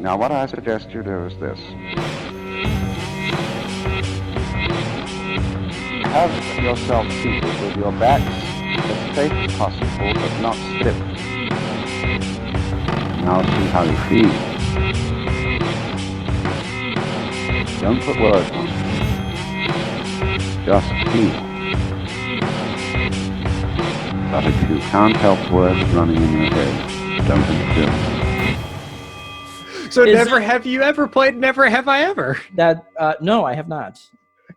Now, what I suggest you do is this. Have yourself seated with your backs as straight as possible, but not stiff. Now see how you feel. Don't put words on it. Just feel. But if you can't help words running in your head, don't interfere. So have you ever played Never Have I Ever? No, I have not.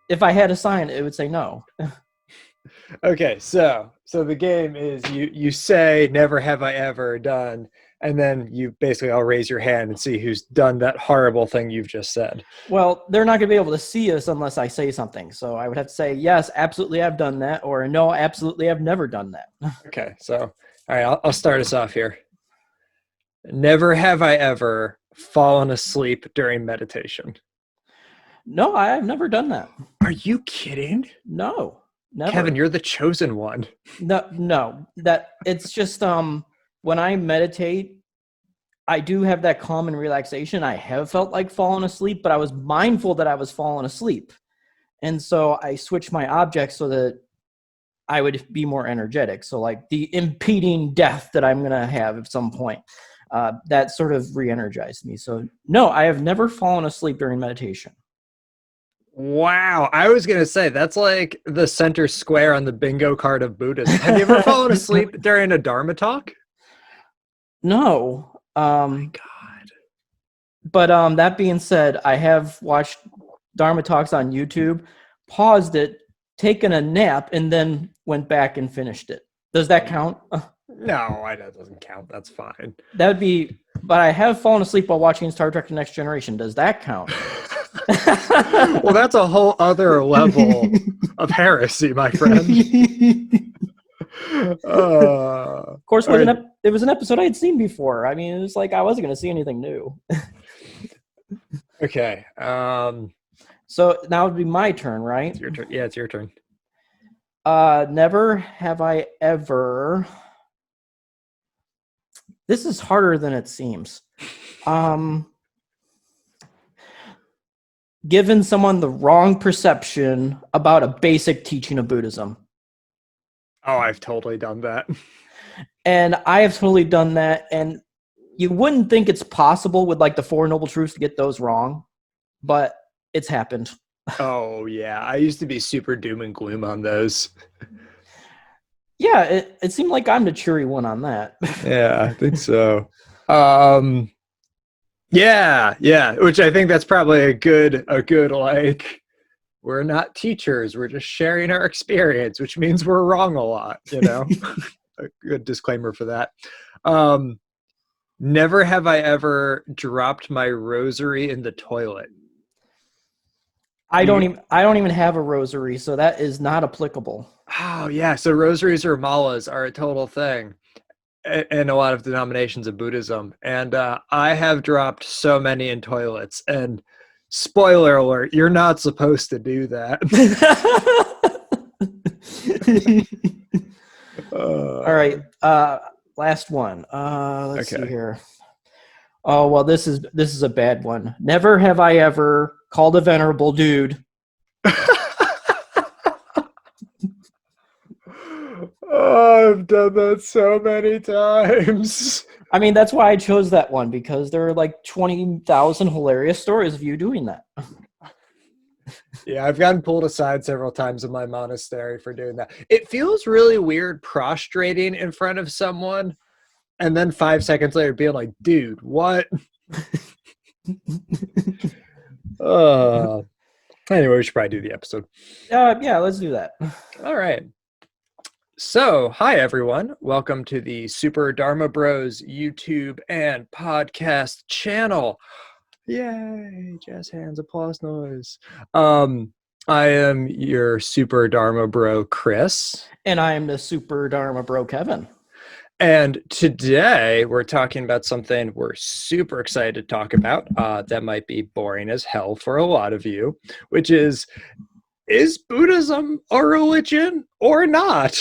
If I had a sign, it would say no. Okay, so the game is you say never have I ever done, and then you basically all raise your hand and see who's done that horrible thing you've just said. Well, they're not going to be able to see us unless I say something. So I would have to say, yes, absolutely I've done that, or no, absolutely I've never done that. Okay, so all right, I'll start us off here. Never have I ever fallen asleep during meditation. No, I've never done that. Are you kidding? No, never. Kevin, you're the chosen one. No, that it's just when I meditate, I do have that calm and relaxation. I have felt like falling asleep, but I was mindful that I was falling asleep. And so I switched my object so that I would be more energetic. So like the impeding death that I'm going to have at some point, that sort of re-energized me. So no, I have never fallen asleep during meditation. Wow. I was going to say, that's like the center square on the bingo card of Buddhism. Have you ever fallen asleep during a Dharma talk? No. Oh my God. But that being said, I have watched Dharma talks on YouTube, paused it, taken a nap, and then went back and finished it. Does that count? No, that doesn't count. That's fine. That would be, but I have fallen asleep while watching Star Trek The Next Generation. Does that count? Well, that's a whole other level of heresy, my friend. Of course, it was an episode I had seen before. I mean, it was like I wasn't going to see anything new. Okay. So now it would be my turn, right? It's your turn. Yeah, it's your turn. Never have I ever... This is harder than it seems. Given someone the wrong perception about a basic teaching of Buddhism. Oh, I've totally done that. And I have totally done that. And you wouldn't think it's possible with like the Four Noble Truths to get those wrong, but it's happened. Oh, yeah. I used to be super doom and gloom on those. Yeah, it seemed like I'm the cheery one on that. Yeah, I think so. Yeah, which I think that's probably a good like, we're not teachers, we're just sharing our experience, which means we're wrong a lot, you know. A good disclaimer for that. Never have I ever dropped my rosary in the toilet. I don't even have a rosary, so that is not applicable. Oh yeah, so rosaries or malas are a total thing in a lot of denominations of Buddhism, and I have dropped so many in toilets. And spoiler alert, you're not supposed to do that. All right, last one. Let's see here. Oh well, this is a bad one. Never have I ever called a venerable dude. Oh, I've done that so many times. I mean, that's why I chose that one, because there are like 20,000 hilarious stories of you doing that. Yeah, I've gotten pulled aside several times in my monastery for doing that. It feels really weird prostrating in front of someone and then 5 seconds later being like, dude, what? Anyway, we should probably do the episode. Yeah, let's do that. All right. So, hi everyone. Welcome to the Super Dharma Bros YouTube and podcast channel. Yay! Jazz hands, applause noise. I am your Super Dharma Bro, Chris. And I am the Super Dharma Bro, Kevin. And today we're talking about something we're super excited to talk about that might be boring as hell for a lot of you, which is Buddhism a religion or not?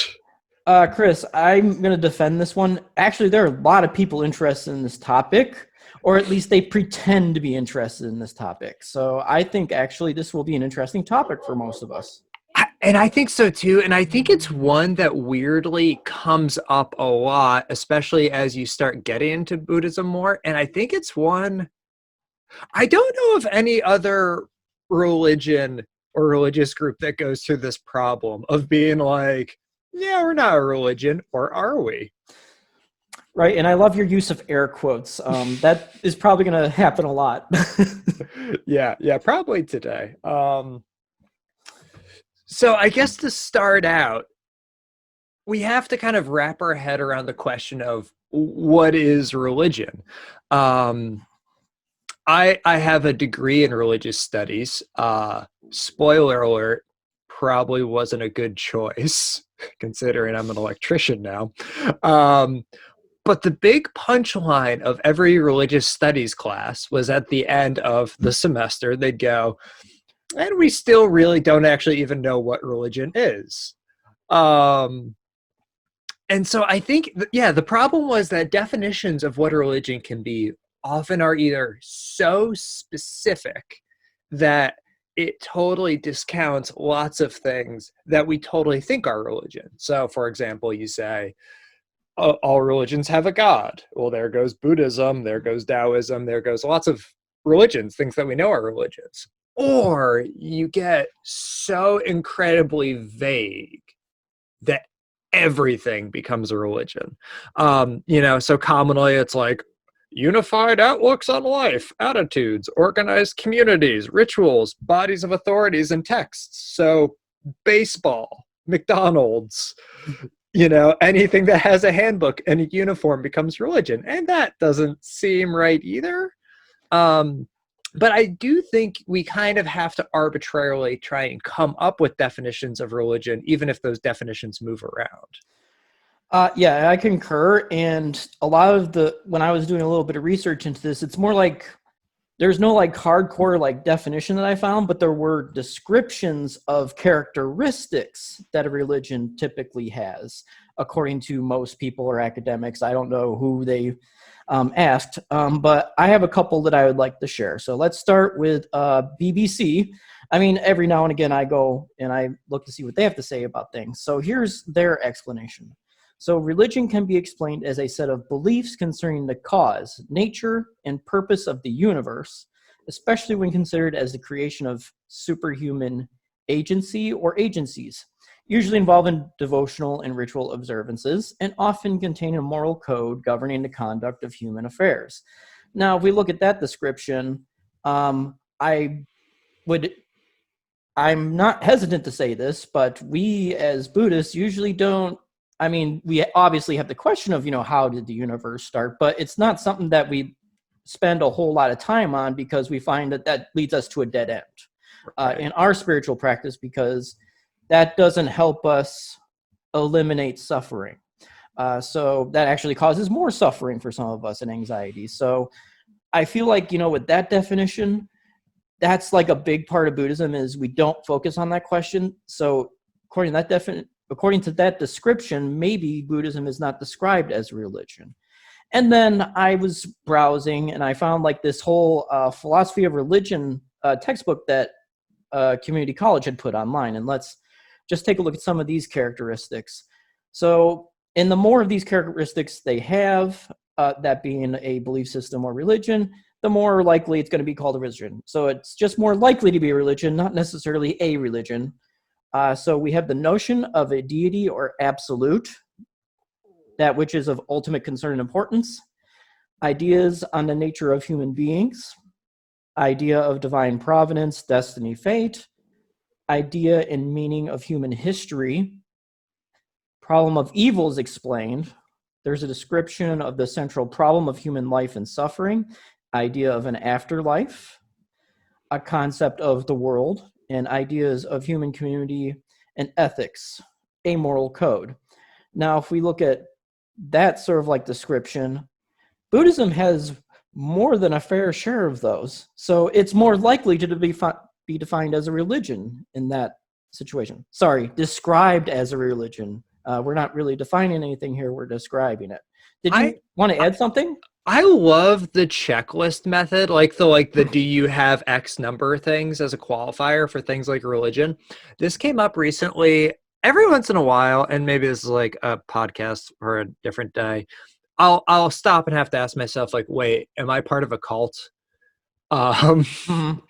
Chris, I'm going to defend this one. Actually, there are a lot of people interested in this topic. or at least they pretend to be interested in this topic. So I think actually this will be an interesting topic for most of us. And I think so too. And I think it's one that weirdly comes up a lot, especially as you start getting into Buddhism more. And I think it's one, I don't know of any other religion or religious group that goes through this problem of being like, yeah, we're not a religion, or are we? Right. And I love your use of air quotes. That is probably going to happen a lot. Yeah, probably today. So I guess to start out, we have to kind of wrap our head around the question of what is religion. I have a degree in religious studies. Spoiler alert, probably wasn't a good choice considering I'm an electrician now. But the big punchline of every religious studies class was at the end of the semester, they'd go, and we still really don't actually even know what religion is. And so I think, the problem was that definitions of what a religion can be often are either so specific that it totally discounts lots of things that we totally think are religion. So, for example, you say, all religions have a god. Well, there goes Buddhism, there goes Taoism, there goes lots of religions, things that we know are religions. Or you get so incredibly vague that everything becomes a religion. So commonly it's like unified outlooks on life, attitudes, organized communities, rituals, bodies of authorities, and texts. So baseball, McDonald's, anything that has a handbook and a uniform becomes religion. And that doesn't seem right either. But I do think we kind of have to arbitrarily try and come up with definitions of religion, even if those definitions move around. Yeah, I concur. And a lot of when I was doing a little bit of research into this, it's more like there's no like hardcore like definition that I found, but there were descriptions of characteristics that a religion typically has, according to most people or academics. I don't know who they asked, but I have a couple that I would like to share. So let's start with BBC. I mean, every now and again I go and I look to see what they have to say about things. So here's their explanation. So religion can be explained as a set of beliefs concerning the cause, nature, and purpose of the universe, especially when considered as the creation of superhuman agency or agencies, usually involving devotional and ritual observances, and often contain a moral code governing the conduct of human affairs. Now, if we look at that description, I'm not hesitant to say this, but we as Buddhists usually don't. I mean, we obviously have the question of, how did the universe start? But it's not something that we spend a whole lot of time on because we find that leads us to a dead end in our spiritual practice, because that doesn't help us eliminate suffering. So that actually causes more suffering for some of us and anxiety. So I feel like, with that definition, that's like a big part of Buddhism is we don't focus on that question. So according to that description, maybe Buddhism is not described as a religion. And then I was browsing and I found like this whole philosophy of religion textbook that community college had put online. And let's just take a look at some of these characteristics. So in the more of these characteristics they have, that being a belief system or religion, the more likely it's going to be called a religion. So it's just more likely to be a religion, not necessarily a religion. So we have the notion of a deity or absolute, that which is of ultimate concern and importance, ideas on the nature of human beings, idea of divine providence, destiny, fate, idea and meaning of human history, problem of evil is explained. There's a description of the central problem of human life and suffering, idea of an afterlife, a concept of the world, and ideas of human community and ethics, a moral code. Now, if we look at that sort of like description, Buddhism has more than a fair share of those. So it's more likely to be defined as a religion in that situation. Sorry, described as a religion. We're not really defining anything here. We're describing it. Did you want to add something? I love the checklist method, like the do you have X number things as a qualifier for things like religion. This came up recently. Every once in a while, and maybe this is like a podcast for a different day, I'll stop and have to ask myself, like, wait, am I part of a cult? Um, Mhm.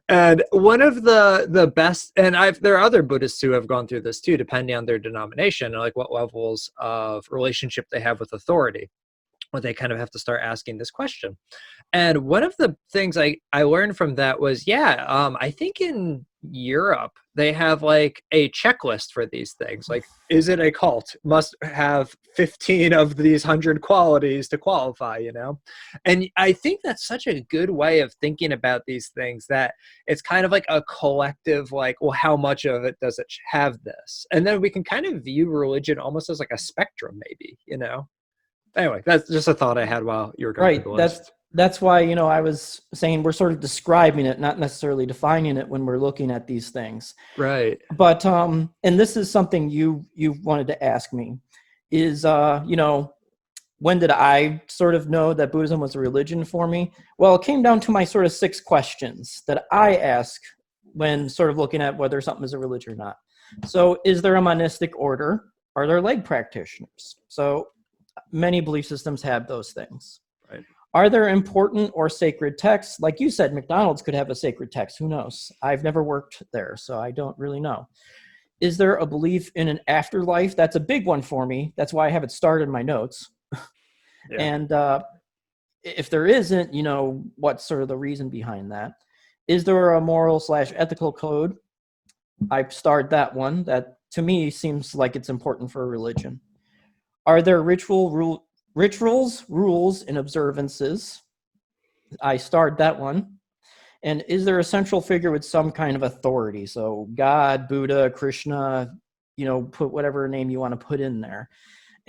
and one of the best, and there are other Buddhists who have gone through this too, depending on their denomination and like what levels of relationship they have with authority, where they kind of have to start asking this question. And one of the things I learned from that was, I think in Europe, they have like a checklist for these things. Like, is it a cult? Must have 15 of these 100 qualities to qualify, you know? And I think that's such a good way of thinking about these things, that it's kind of like a collective, like, well, how much of it does it have this? And then we can kind of view religion almost as like a spectrum, maybe, you know? Anyway, that's just a thought I had while you were going through Right. the list. That's why, I was saying we're sort of describing it, not necessarily defining it when we're looking at these things. Right. But and this is something you wanted to ask me is when did I sort of know that Buddhism was a religion for me? Well, it came down to my sort of 6 questions that I ask when sort of looking at whether something is a religion or not. So, is there a monastic order? Are there lay practitioners? So many belief systems have those things. Right. Are there important or sacred texts? Like you said, McDonald's could have a sacred text. Who knows? I've never worked there, so I don't really know. Is there a belief in an afterlife? That's a big one for me. That's why I have it starred in my notes. Yeah. And if there isn't, what's sort of the reason behind that? Is there a moral/ethical code? I've starred that one. That to me seems like it's important for a religion. Are there rituals, rules, and observances? I starred that one. And is there a central figure with some kind of authority? So God, Buddha, Krishna, put whatever name you want to put in there.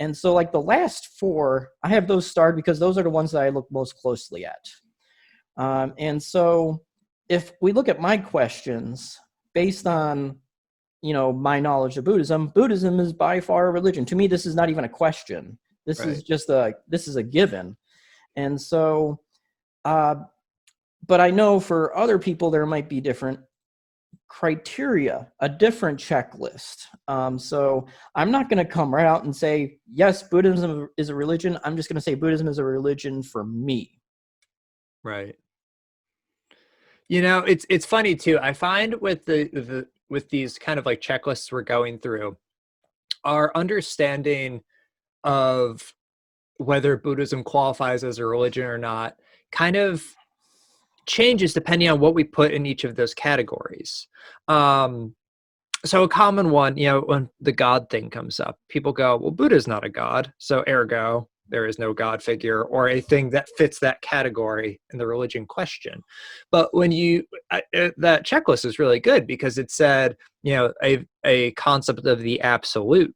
And so like the last 4, I have those starred because those are the ones that I look most closely at. And so if we look at my questions based on, my knowledge of Buddhism is by far a religion. To me, this is not even a question. This Right. is just this is a given. And so, but I know for other people, there might be different criteria, a different checklist. So I'm not going to come right out and say, yes, Buddhism is a religion. I'm just going to say Buddhism is a religion for me. Right. It's funny too. I find with with these kind of like checklists we're going through, our understanding of whether Buddhism qualifies as a religion or not kind of changes depending on what we put in each of those categories. So a common one, when the God thing comes up, people go, well, Buddha's not a God, so ergo, there is no God figure or a thing that fits that category in the religion question. But when that checklist is really good because it said, a concept of the absolute.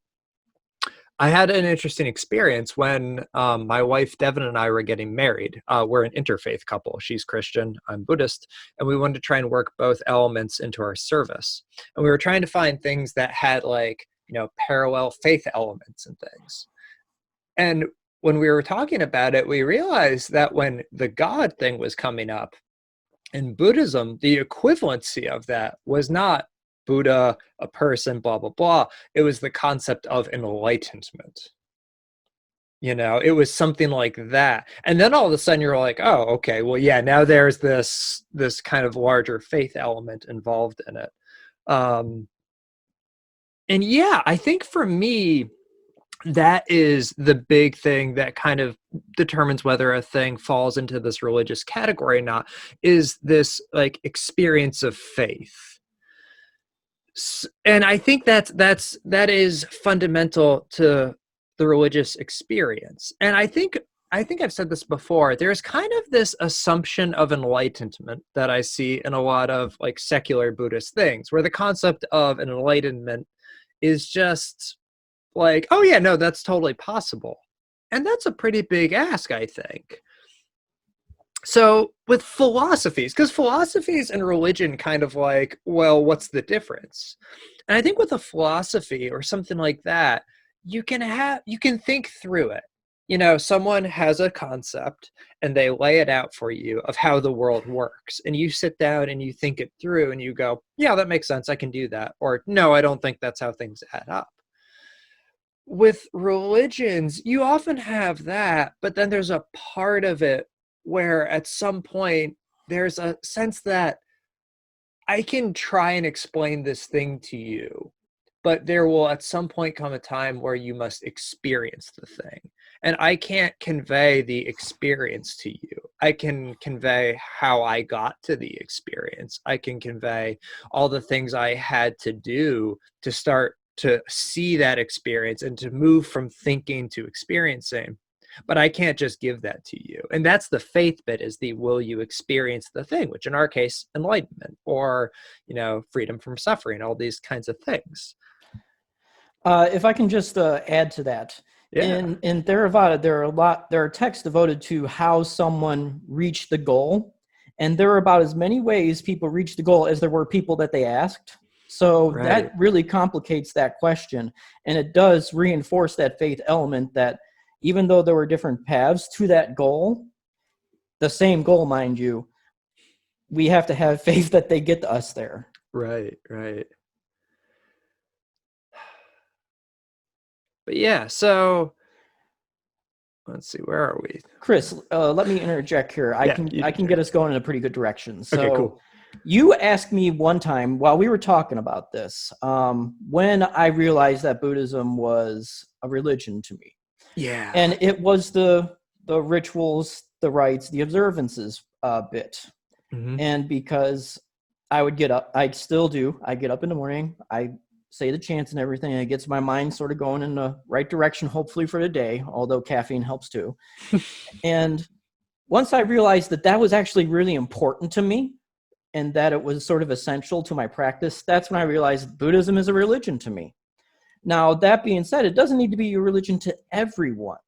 I had an interesting experience when my wife Devin and I were getting married. We're an interfaith couple. She's Christian, I'm Buddhist, and we wanted to try and work both elements into our service. And we were trying to find things that had parallel faith elements and things. And when we were talking about it, we realized that when the God thing was coming up in Buddhism, the equivalency of that was not Buddha, a person, blah, blah, blah. It was the concept of enlightenment. It was something like that. And then all of a sudden you're like, oh, okay, well, yeah, now there's this kind of larger faith element involved in it. And yeah, I think for me, that is the big thing that kind of determines whether a thing falls into this religious category or not, is this like experience of faith. And I think that is fundamental to the religious experience. And I think I've said this before. There's kind of this assumption of enlightenment that I see in a lot of like secular Buddhist things, where the concept of an enlightenment is just like, oh yeah, no, that's totally possible. And that's a pretty big ask, I think. So with philosophies, because philosophies and religion kind of like, well, what's the difference? And I think with a philosophy or something like that, you can think through it. someone has a concept and they lay it out for you of how the world works. And you sit down and you think it through and you go, yeah, that makes sense. I can do that. Or no, I don't think that's how things add up. With religions, you often have that, but then there's a part of it where at some point there's a sense that I can try and explain this thing to you, but there will at some point come a time where you must experience the thing. And I can't convey the experience to you. I can convey how I got to the experience. I can convey all the things I had to do to start to see that experience and to move from thinking to experiencing. But I can't just give that to you. And that's the faith bit, is the will you experience the thing, which in our case, enlightenment or, freedom from suffering, all these kinds of things. If I can just add to that, Yeah. in Theravada, there are texts devoted to how someone reached the goal, and there are about as many ways people reach the goal as there were people that they asked. So Right. that really complicates that question, and it does reinforce that faith element that even though there were different paths to that goal, the same goal, mind you, we have to have faith that they get us there. Right. But yeah, so let's see, where are we? Chris, let me interject here. I can get us going in a pretty good direction. So Okay, cool. You asked me one time while we were talking about this, when I realized that Buddhism was a religion to me. Yeah. And it was the rituals, the rites, the observances bit. Mm-hmm. And because I would get up, I still do. I get up in the morning, I say the chants and everything, and it gets my mind sort of going in the right direction, hopefully for the day, although caffeine helps too. And once I realized that that was actually really important to me and that it was sort of essential to my practice, that's when I realized Buddhism is a religion to me. Now, that being said, it doesn't need to be a religion to everyone,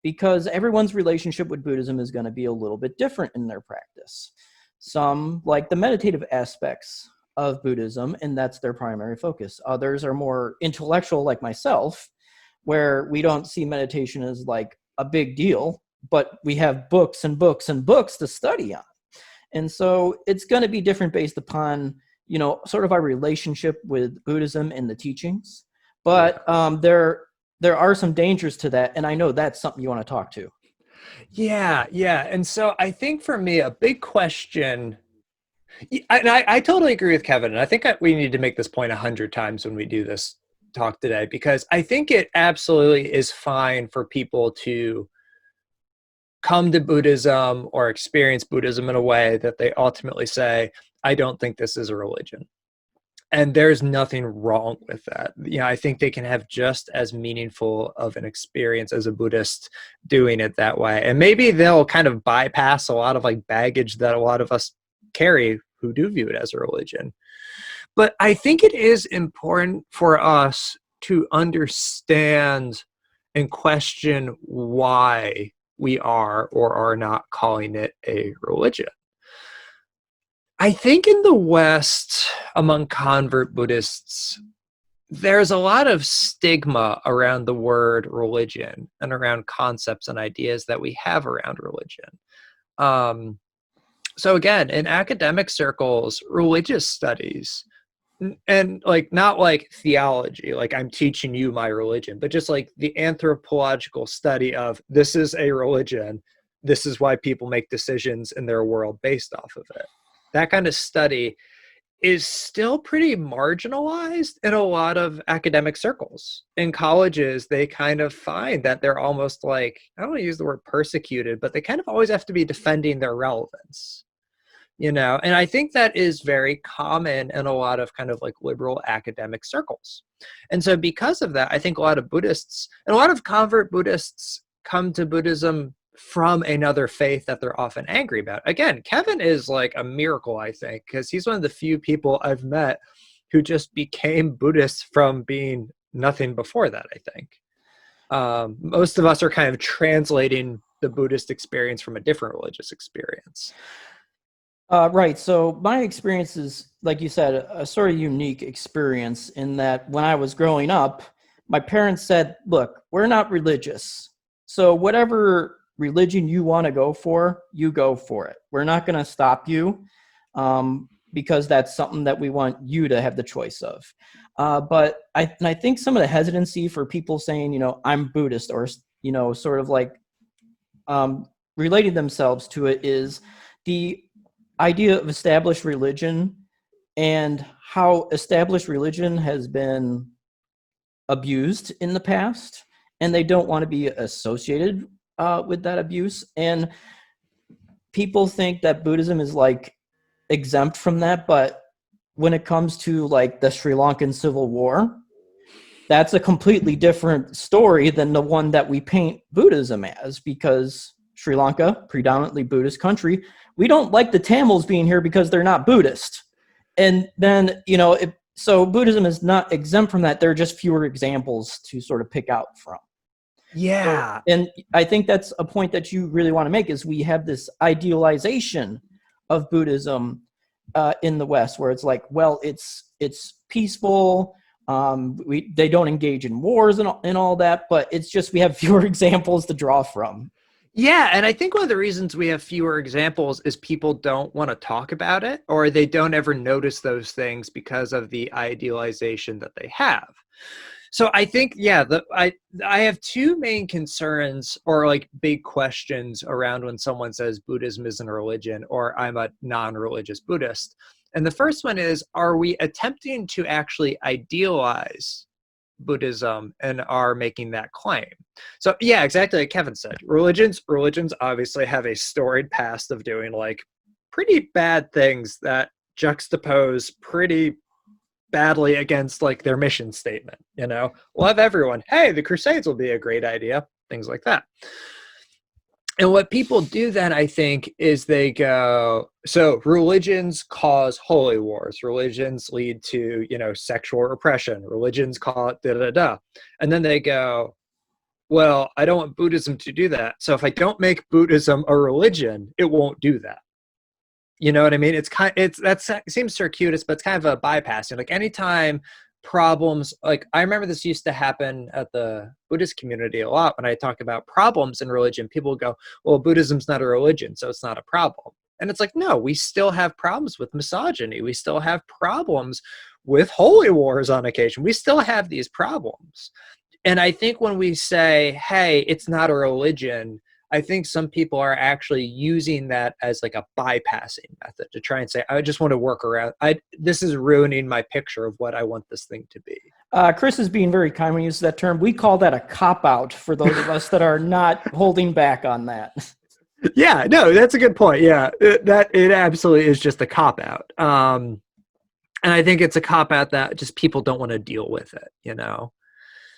because everyone's relationship with Buddhism is going to be a little bit different in their practice. Some like the meditative aspects of Buddhism, and that's their primary focus. Others are more intellectual, like myself, where we don't see meditation as like a big deal, but we have books and books and books to study on. And so it's going to be different based upon, sort of our relationship with Buddhism and the teachings. But there are some dangers to that, and I know that's something you want to talk to. Yeah. And so I think for me, a big question, and I totally agree with Kevin, and I think we need to make this point 100 times when we do this talk today, because I think it absolutely is fine for people to come to Buddhism or experience Buddhism in a way that they ultimately say, I don't think this is a religion. And there's nothing wrong with that. I think they can have just as meaningful of an experience as a Buddhist doing it that way. And maybe they'll kind of bypass a lot of like baggage that a lot of us carry who do view it as a religion. But I think it is important for us to understand and question why we are or are not calling it a religion. I think in the West, among convert Buddhists, there's a lot of stigma around the word religion and around concepts and ideas that we have around religion. So again, in academic circles, religious studies, and like not like theology, like I'm teaching you my religion, but just like the anthropological study of this is a religion, this is why people make decisions in their world based off of it. That kind of study is still pretty marginalized in a lot of academic circles. In colleges, they kind of find that they're almost like, I don't want to use the word persecuted, but they kind of always have to be defending their relevance. And I think that is very common in a lot of kind of like liberal academic circles. And so because of that, I think a lot of Buddhists and a lot of convert Buddhists come to Buddhism from another faith that they're often angry about. Again, Kevin is like a miracle, I think, because he's one of the few people I've met who just became Buddhists from being nothing before that, I think. Most of us are kind of translating the Buddhist experience from a different religious experience. Right. So my experience is, like you said, a sort of unique experience in that when I was growing up, my parents said, look, we're not religious, So whatever religion you want to go for, you go for it. We're not going to stop you, because that's something that we want you to have the choice of. But I think some of the hesitancy for people saying, I'm Buddhist, or, sort of like relating themselves to it, is the idea of established religion and how established religion has been abused in the past, and they don't want to be associated with that abuse. And people think that Buddhism is like exempt from that, but when it comes to like the Sri Lankan Civil War, that's a completely different story than the one that we paint Buddhism as, because Sri Lanka, predominantly Buddhist country, we don't like the Tamils being here because they're not Buddhist. And then, so Buddhism is not exempt from that. There are just fewer examples to sort of pick out from. Yeah. So, and I think that's a point that you really want to make, is we have this idealization of Buddhism in the West, where it's like, well, it's peaceful. They don't engage in wars and all that, but it's just, we have fewer examples to draw from. Yeah, and I think one of the reasons we have fewer examples is people don't want to talk about it, or they don't ever notice those things because of the idealization that they have. So I think, yeah, I have two main concerns, or like big questions, around when someone says Buddhism isn't a religion, or I'm a non-religious Buddhist. And the first one is, are we attempting to actually idealize Buddhism and are making that claim? So yeah, exactly like Kevin said, religions obviously have a storied past of doing like pretty bad things that juxtapose pretty badly against like their mission statement. Love everyone, hey, the Crusades will be a great idea, things like that. And what people do then, I think, is they go, so religions cause holy wars. Religions lead to, sexual repression. Religions call it da-da-da. And then they go, well, I don't want Buddhism to do that. So if I don't make Buddhism a religion, it won't do that. You know what I mean? That seems circuitous, but it's kind of a bypass. Like anytime problems, like I remember this used to happen at the Buddhist community a lot when I talk about problems in religion. People go, well, Buddhism's not a religion, so it's not a problem. And it's like, no, we still have problems with misogyny. We still have problems with holy wars on occasion. We still have these problems. And I think when we say, hey, it's not a religion, I think some people are actually using that as like a bypassing method to try and say, I just want to work around. This is ruining my picture of what I want this thing to be. Chris is being very kind when he uses that term. We call that a cop-out for those of us that are not holding back on that. Yeah, no, that's a good point. Yeah, it absolutely is just a cop-out. And I think it's a cop-out that just people don't want to deal with it,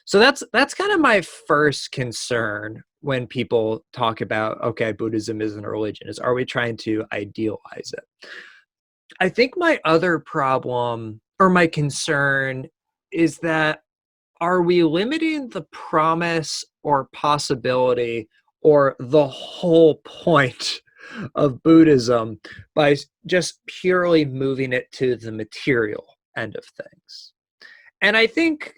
So that's kind of my first concern when people talk about, okay, Buddhism isn't a religion, is are we trying to idealize it? I think my other problem, or my concern, is that are we limiting the promise or possibility or the whole point of Buddhism by just purely moving it to the material end of things? And I think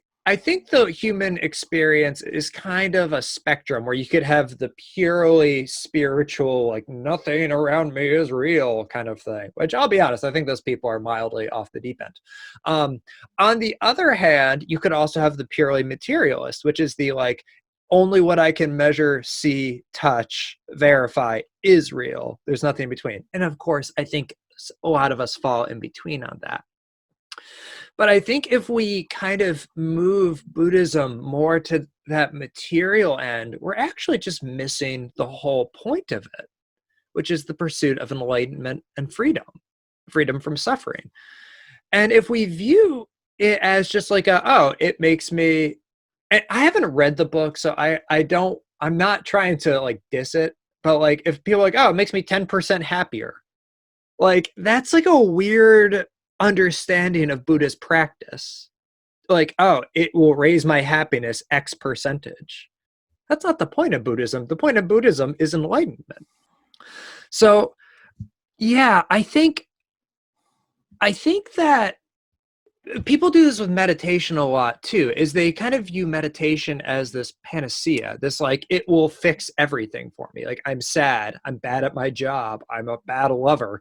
the human experience is kind of a spectrum where you could have the purely spiritual, like nothing around me is real kind of thing, which I'll be honest, I think those people are mildly off the deep end. On the other hand, you could also have the purely materialist, which is the like, only what I can measure, see, touch, verify is real. There's nothing in between. And of course, I think a lot of us fall in between on that. But I think if we kind of move Buddhism more to that material end, we're actually just missing the whole point of it, which is the pursuit of enlightenment and freedom from suffering. And if we view it as just like it makes me, I haven't read the book, so I'm not trying to like diss it, but like if people are like, it makes me 10% happier, like that's like a weird understanding of Buddhist practice. Like, it will raise my happiness X percentage. That's not the point of Buddhism. The point of Buddhism is enlightenment. So yeah, I think that people do this with meditation a lot too, is they kind of view meditation as this panacea, this like, it will fix everything for me. Like, I'm sad, I'm bad at my job, I'm a bad lover.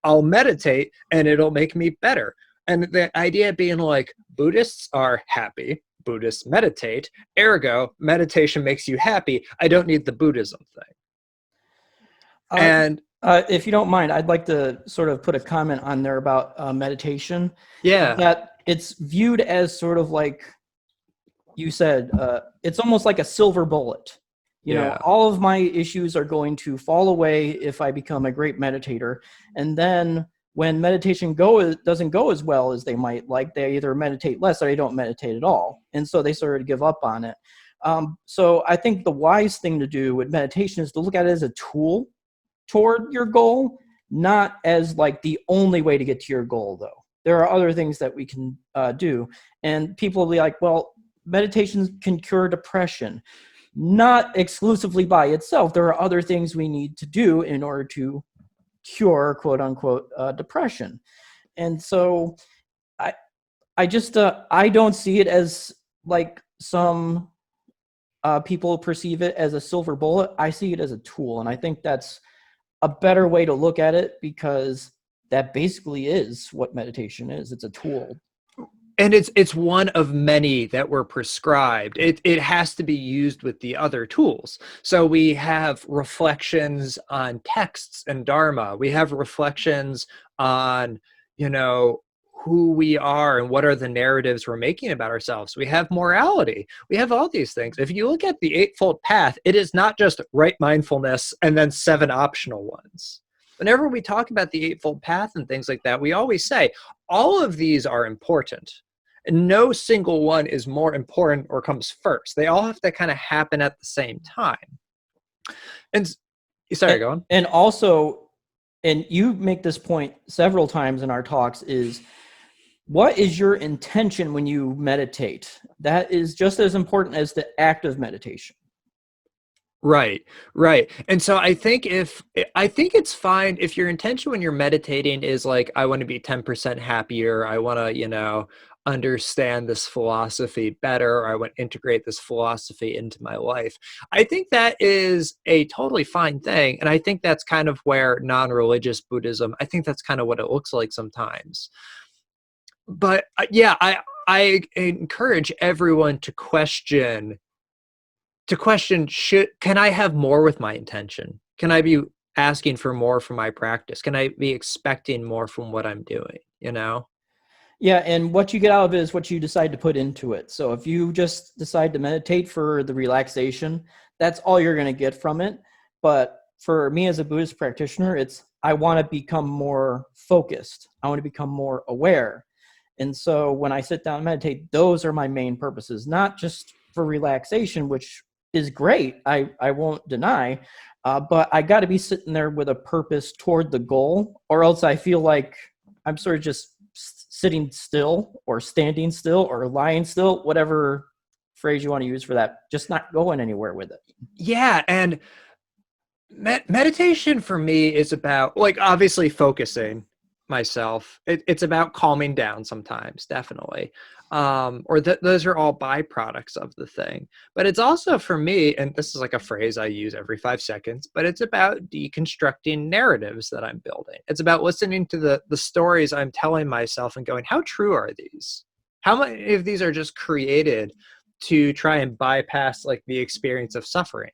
I'll meditate and it'll make me better. And the idea being like, Buddhists are happy, Buddhists meditate, ergo, meditation makes you happy. I don't need the Buddhism thing. And if you don't mind, I'd like to sort of put a comment on there about meditation. yeah, That it's viewed as sort of like you said, it's almost like a silver bullet. You know, all of my issues are going to fall away if I become a great meditator. And then when meditation doesn't go as well as they might like, they either meditate less or they don't meditate at all. And so they sort of give up on it. So I think the wise thing to do with meditation is to look at it as a tool toward your goal, not as like the only way to get to your goal, though. There are other things that we can do. And people will be like, well, meditation can cure depression. Not exclusively by itself. There are other things we need to do in order to cure, quote unquote, depression. And so I just, I don't see it as like some people perceive it as a silver bullet. I see it as a tool. And I think that's a better way to look at it, because that basically is what meditation is. It's a tool. And it's one of many that were prescribed. It has to be used with the other tools. So we have reflections on texts and Dharma. We have reflections on, you know, who we are and what are the narratives we're making about ourselves. We have morality. We have all these things. If you look at the Eightfold Path, it is not just right mindfulness and then 7 optional ones. Whenever we talk about the Eightfold Path and things like that, we always say all of these are important. And no single one is more important or comes first. They all have to kind of happen at the same time. And sorry, go on. And also, and you make this point several times in our talks, is what is your intention when you meditate? That is just as important as the act of meditation. Right. And so I think it's fine if your intention when you're meditating is like, I want to be 10% happier. I want to, you know, understand this philosophy better, or I want to integrate this philosophy into my life. I think that is a totally fine thing. And I think that's kind of where non-religious Buddhism, I think that's kind of what it looks like sometimes. But yeah, I encourage everyone to question, can I have more with my intention? Can I be asking for more from my practice? Can I be expecting more from what I'm doing, you know? Yeah, and what you get out of it is what you decide to put into it. So if you just decide to meditate for the relaxation, that's all you're going to get from it. But for me as a Buddhist practitioner, I want to become more focused. I want to become more aware. And so when I sit down and meditate, those are my main purposes, not just for relaxation, which is great. I won't deny, but I got to be sitting there with a purpose toward the goal, or else I feel like I'm sort of just sitting still or standing still or lying still, whatever phrase you want to use for that, just not going anywhere with it. Yeah. And meditation for me is about, like, obviously focusing myself. It's about calming down sometimes, definitely. Those are all byproducts of the thing. But it's also for me, and this is like a phrase I use every 5 seconds, but it's about deconstructing narratives that I'm building. It's about listening to the stories I'm telling myself and going, how true are these? How many of these are just created to try and bypass like the experience of suffering?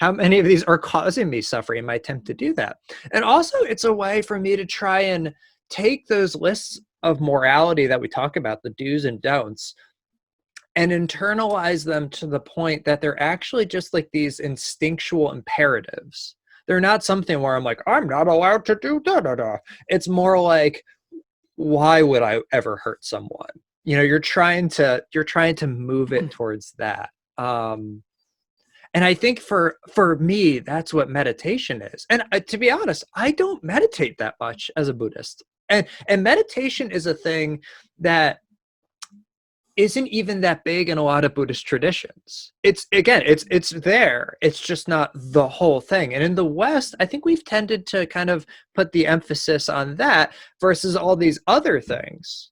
How many of these are causing me suffering in my attempt to do that? And also it's a way for me to try and take those lists of morality that we talk about, the do's and don'ts, and internalize them to the point that they're actually just like these instinctual imperatives. They're not something where I'm like, I'm not allowed to do da-da-da. It's more like, why would I ever hurt someone? You know, you're trying to move it towards that. And I think for me, that's what meditation is. And to be honest, I don't meditate that much as a Buddhist. And meditation is a thing that isn't even that big in a lot of Buddhist traditions. It's there. It's just not the whole thing. And in the West, I think we've tended to kind of put the emphasis on that versus all these other things.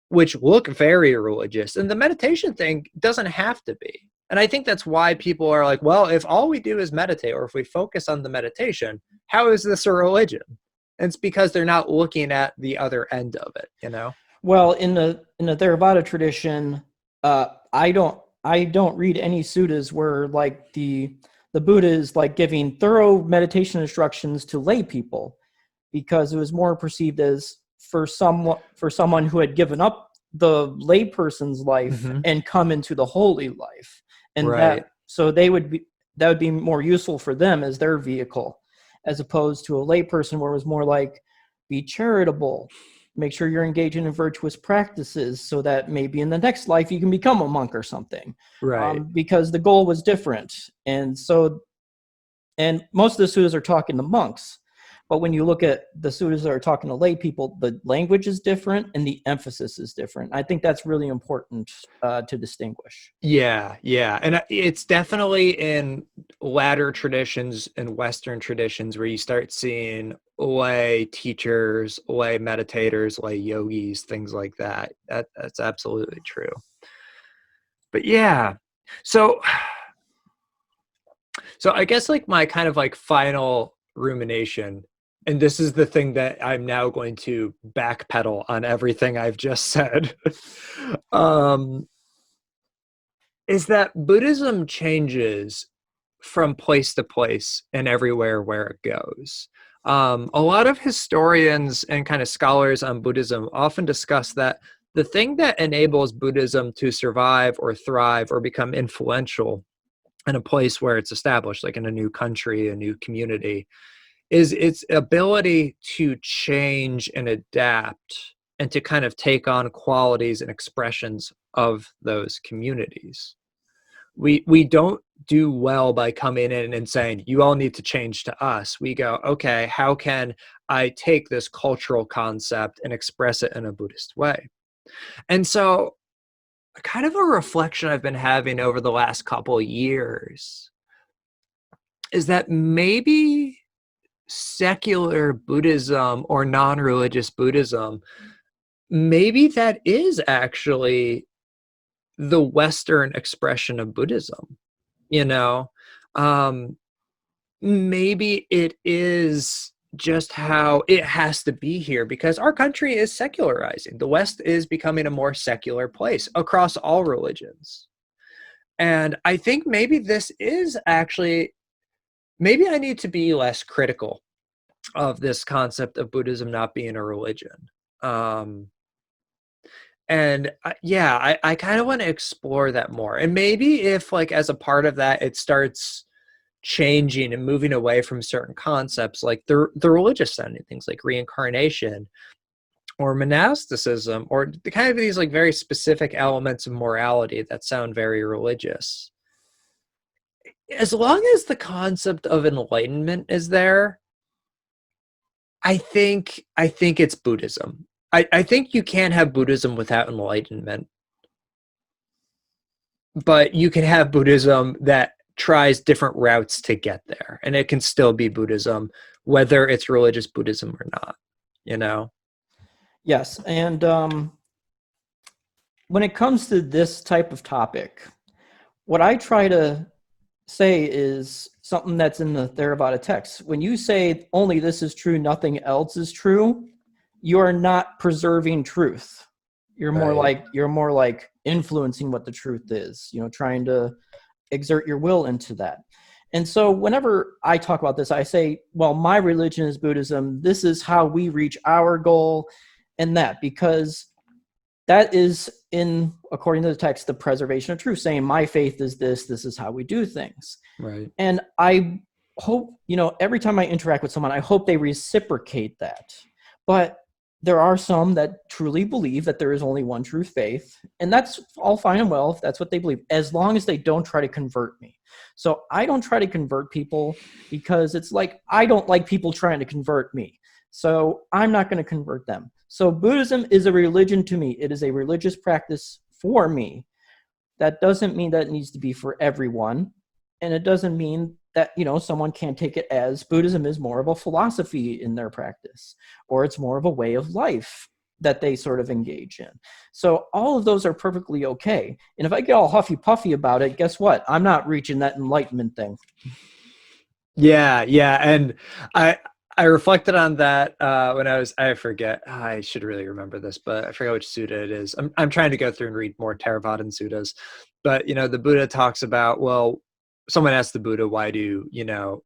which look very religious. And the meditation thing doesn't have to be. And I think that's why people are like, well, if all we do is meditate, or if we focus on the meditation, how is this a religion? And it's because they're not looking at the other end of it, you know? Well, in the Theravada tradition, I don't read any suttas where like the Buddha is like giving thorough meditation instructions to lay people, because it was more perceived as for someone who had given up the lay person's life and come into the holy life, and Right. that would be more useful for them as their vehicle, as opposed to a lay person where it was more like, be charitable, make sure you're engaging in virtuous practices so that maybe in the next life you can become a monk or something. Right. Because the goal was different. And most of the suttas are talking to monks. But when you look at the suttas that are talking to lay people, the language is different and the emphasis is different. I think that's really important to distinguish. Yeah. And it's definitely in latter traditions and Western traditions where you start seeing lay teachers, lay meditators, lay yogis, things like that. That's absolutely true. But yeah, so I guess like my kind of like final rumination, and this is the thing that I'm now going to backpedal on everything I've just said, is that Buddhism changes from place to place and everywhere where it goes. A lot of historians and kind of scholars on Buddhism often discuss that the thing that enables Buddhism to survive or thrive or become influential in a place where it's established, like in a new country, a new community, is its ability to change and adapt and to kind of take on qualities and expressions of those communities. We don't do well by coming in and saying, you all need to change to us. We go, okay, how can I take this cultural concept and express it in a Buddhist way? And so kind of a reflection I've been having over the last couple of years is that maybe secular Buddhism or non-religious Buddhism, maybe that is actually the Western expression of Buddhism, you know? Maybe it is just how it has to be here because our country is secularizing. The West is becoming a more secular place across all religions. And I think maybe this is actually, maybe I need to be less critical of this concept of Buddhism not being a religion. I kind of want to explore that more. And maybe if like as a part of that, it starts changing and moving away from certain concepts like the religious sounding things like reincarnation or monasticism or the kind of these like very specific elements of morality that sound very religious. As long as the concept of enlightenment is there, I think it's Buddhism. I think you can't have Buddhism without enlightenment, but you can have Buddhism that tries different routes to get there, and it can still be Buddhism, whether it's religious Buddhism or not, you know? Yes, and when it comes to this type of topic, what I try to say is something that's in the Theravada text. When you say only this is true, nothing else is true, you are not preserving truth. You're more like influencing what the truth is, trying to exert your will into that. And so whenever I talk about this, I say, well, my religion is Buddhism. This is how we reach our goal and that, because that is according to the text, the preservation of truth, saying my faith is this is how we do things. Right. And I hope, every time I interact with someone, I hope they reciprocate that. But there are some that truly believe that there is only one true faith, and that's all fine and well if that's what they believe, as long as they don't try to convert me. So I don't try to convert people because it's like I don't like people trying to convert me. So I'm not going to convert them. So Buddhism is a religion to me. It is a religious practice for me. That doesn't mean that it needs to be for everyone, and it doesn't mean that someone can't take it as Buddhism is more of a philosophy in their practice, or it's more of a way of life. that they sort of engage in. So all of those are perfectly okay. And if I get all huffy puffy about it, guess what? I'm not reaching that enlightenment thing. Yeah, and I reflected on that when I forget. I should really remember this, but I forget which sutta it is. I'm trying to go through and read more Theravadan suttas, but the Buddha talks about, well, someone asked the Buddha, why do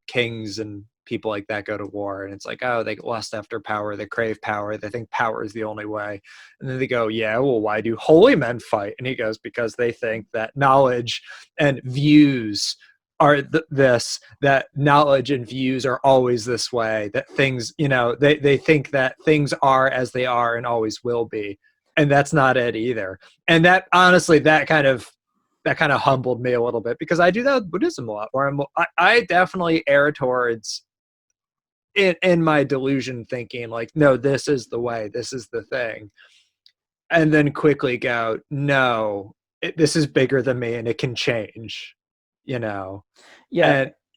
kings and people like that go to war? And it's like, oh, they lust after power, they crave power, they think power is the only way. And then they go, yeah, well, why do holy men fight? And he goes, because they think that knowledge and views are that knowledge and views are always this way, that things, they think that things are as they are and always will be. And that's not it either. And that, honestly, that kind of humbled me a little bit, because I do that with Buddhism a lot, where I definitely err towards in my delusion thinking like, no, this is the way, this is the thing. And then quickly go, no, this is bigger than me and it can change. Yeah,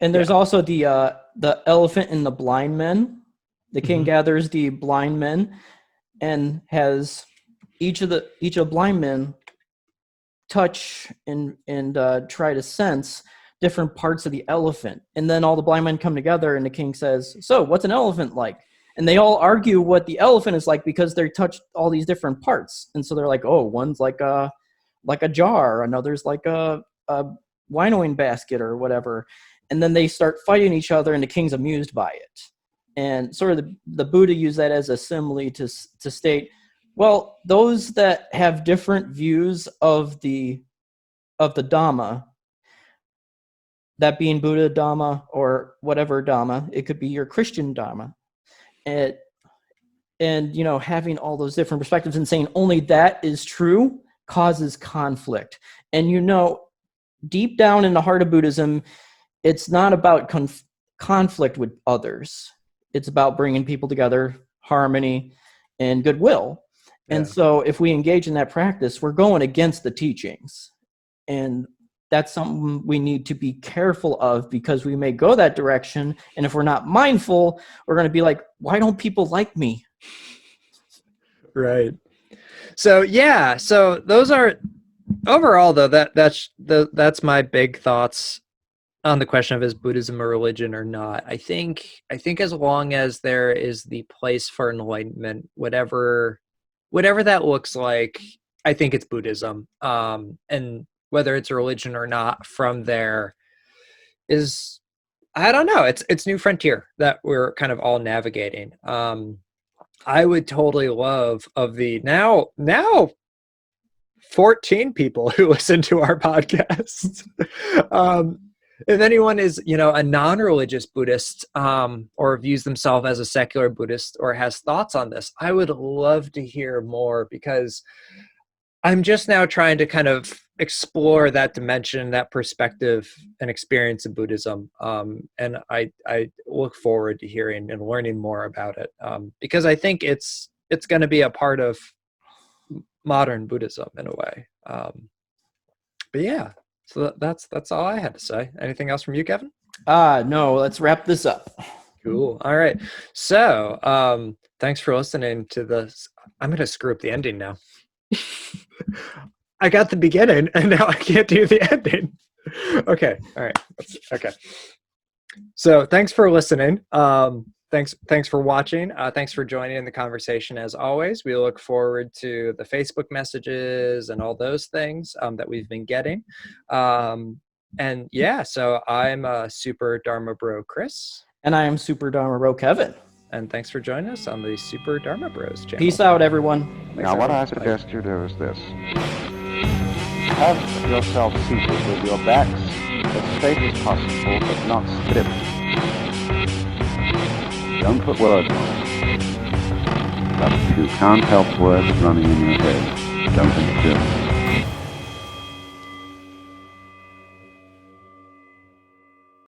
and there's also the elephant and the blind men. The king gathers the blind men and has each of blind men touch and try to sense different parts of the elephant, and then all the blind men come together and the king says, so what's an elephant like? And they all argue what the elephant is like, because they touched all these different parts. And so they're like, oh, one's like a jar, another's like a winnowing basket or whatever. And then they start fighting each other and the king's amused by it. And sort of the Buddha used that as a simile to state, well, those that have different views of the Dhamma, that being Buddha Dhamma or whatever Dhamma, it could be your Christian Dhamma, and having all those different perspectives and saying only that is true causes conflict. And deep down in the heart of Buddhism, it's not about conflict with others. It's about bringing people together, harmony, and goodwill. Yeah. And so if we engage in that practice, we're going against the teachings. And that's something we need to be careful of, because we may go that direction. And if we're not mindful, we're going to be like, why don't people like me? Right. So, yeah. So those are, overall, though, that's my big thoughts on the question of, is Buddhism a religion or not. I think as long as there is the place for enlightenment, whatever that looks like, I think it's Buddhism. And whether it's a religion or not from there is, I don't know, it's new frontier that we're kind of all navigating. I would totally love of the now 14 people who listen to our podcast. If anyone is, a non-religious Buddhist, or views themselves as a secular Buddhist, or has thoughts on this, I would love to hear more, because I'm just now trying to kind of explore that dimension, that perspective and experience of Buddhism. And I look forward to hearing and learning more about it, because I think it's going to be a part of modern Buddhism in a way. But yeah, so that's all I had to say. Anything else from you, Kevin? No, let's wrap this up. Cool. All right. So thanks for listening to this. I'm going to screw up the ending now. I got the beginning and now I can't do the ending. Okay. All right. Okay. So thanks for listening. Thanks for watching. Thanks for joining in the conversation. As always, we look forward to the Facebook messages and all those things that we've been getting. And yeah, so I'm Super Dharma Bro Chris. And I am Super Dharma Bro Kevin. And thanks for joining us on the Super Dharma Bros channel. Peace out, everyone. Now, what I suggest you do is this. Have yourself seated with your backs as straight as possible, but not stiff. Don't put words on it. But if you can't help words running in your head, don't interfere.